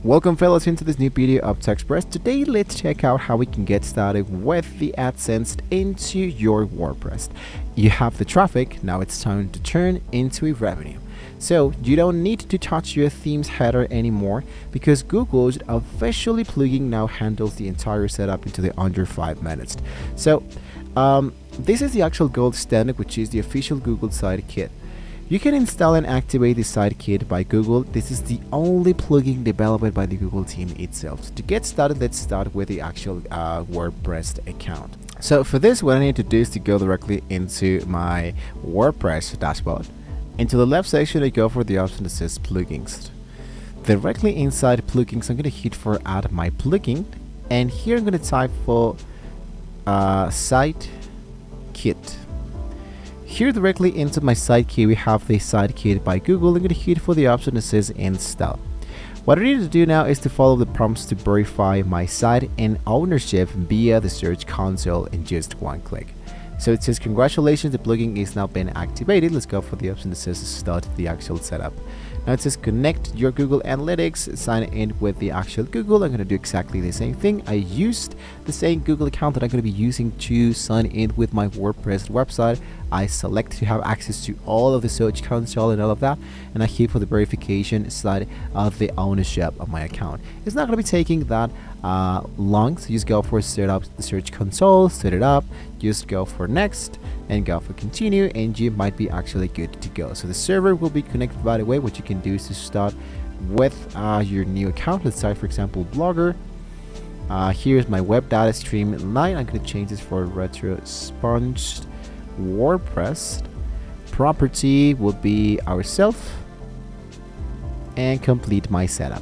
Welcome fellas into this new video of TechExpress. Today let's check out how we can get started with the AdSense into your WordPress. You have the traffic, now it's time to turn into a revenue. So you don't need to touch your theme's header anymore because Google's officially plugin now handles the entire setup into the under 5 minutes. So this is the actual gold standard, which is the official Google site kit. You can install and activate the site kit by Google. This is the only plugin developed by the Google team itself. To get started, let's start with the actual WordPress account. So for this, what I need to do is to go directly into my WordPress dashboard. Into the left section, I go for the option that says plugins. Directly inside plugins, I'm going to hit for add my plugin, and here I'm going to type for site kit. Here directly into my site kit, we have the site kit by Google. I'm going to hit for the option that says install. What I need to do now is to follow the prompts to verify my site and ownership via the search console in just one click. So it says congratulations, the plugin is now been activated. Let's go for the option that says start the actual setup. Now it says connect your Google Analytics, sign in with the actual Google. I'm going to do exactly the same thing. I used the same Google account that I'm going to be using to sign in with my WordPress website. I select to have access to all of the search console and all of that, and I hit for the verification side of the ownership of my account. It's not going to be taking that long, so just go for set up the search console, set it up, just go for next and go for continue, and you might be actually good to go. So the server will be connected right away. What you can do is to start with your new account. Let's say for example Blogger. Here's my web data stream 9. I'm going to change this for retro sponged WordPress. Property will be ourself, and complete my setup.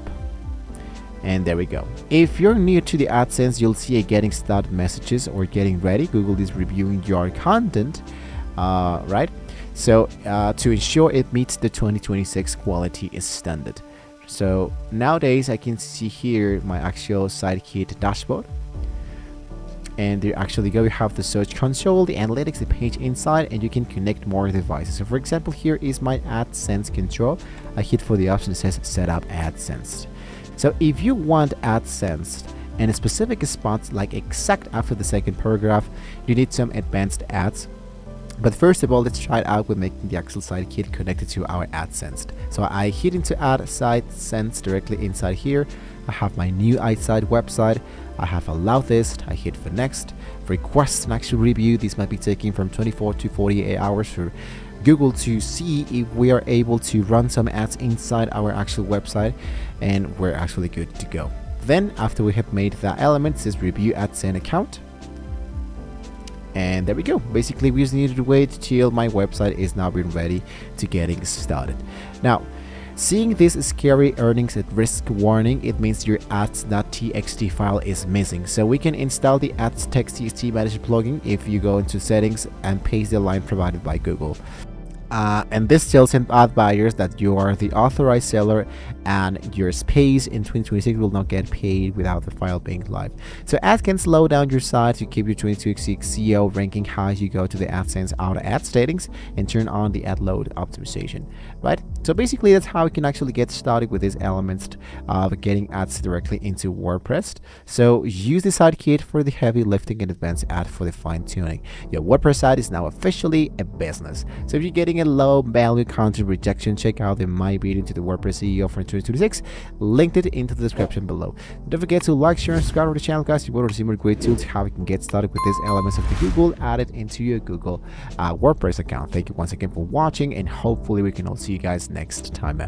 And there we go. If you're new to the AdSense, you'll see a getting started messages or getting ready. Google is reviewing your content, right? So to ensure it meets the 2026 quality standard. So nowadays I can see here my actual site kit dashboard. And there actually go, you have the search console, the analytics, the page inside, and you can connect more devices. So for example, here is my AdSense control. I hit for the option that says set up AdSense. So if you want AdSense in a specific spot, like exact after the second paragraph, you need some advanced ads. But first of all, let's try it out with making the actual site kit connected to our AdSense. So I hit into add site sense directly inside here. I have my new iSite website. I have allowed this. I hit for next. Request an actual review. This might be taking from 24 to 48 hours for Google to see if we are able to run some ads inside our actual website, and we're actually good to go. Then after we have made that element, it says review AdSense account. And there we go. Basically, we just needed to wait till my website is now being ready to getting started. Now, seeing this scary earnings at risk warning, it means your ads.txt file is missing. So we can install the ads.txt manager plugin if you go into settings and paste the line provided by Google. And this tells ad buyers that you are the authorized seller and your space in 2026 will not get paid without the file being live. So ads can slow down your site to keep your 2026 SEO ranking high. You go to the AdSense auto ad settings and turn on the ad load optimization, right? So basically that's how you can actually get started with these elements of getting ads directly into WordPress. So use the site kit for the heavy lifting and advanced ad for the fine tuning. Your WordPress site is now officially a business. So if you're getting a low value content rejection, check out the my video to the WordPress SEO for 2026, linked it into the description below. Don't forget to like, share, and subscribe to the channel, guys. You will see more great tools how you can get started with these elements of the Google added into your Google WordPress account. Thank you once again for watching, and hopefully we can all see you guys next time.